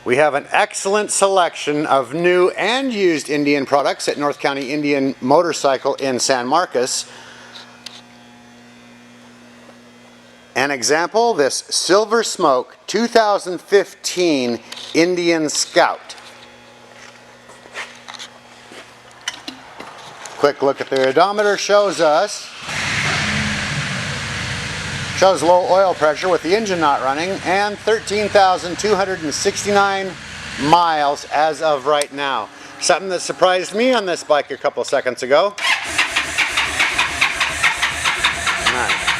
We have an excellent selection of new and used Indian products at North County Indian Motorcycle in San Marcos. An example, this Silver Smoke 2015 Indian Scout. Quick look at the odometer shows low oil pressure with the engine not running, and 13,269 miles as of right now. Something that surprised me on this bike a couple seconds ago. Nice.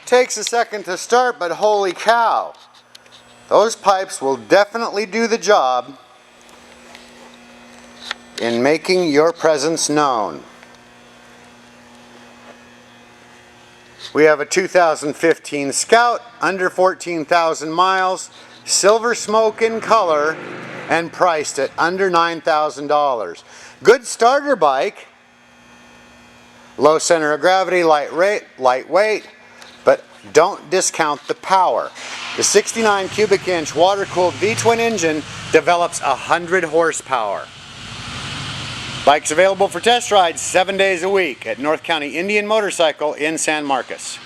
Takes a second to start, but holy cow. Those pipes will definitely do the job in making your presence known. We have a 2015 Scout, under 14,000 miles, Silver Smoke in color, and priced at under $9,000. Good starter bike, low center of gravity, lightweight, but don't discount the power. The 69 cubic inch water-cooled V-twin engine develops 100 horsepower. Bikes available for test rides 7 days a week at North County Indian Motorcycle in San Marcos.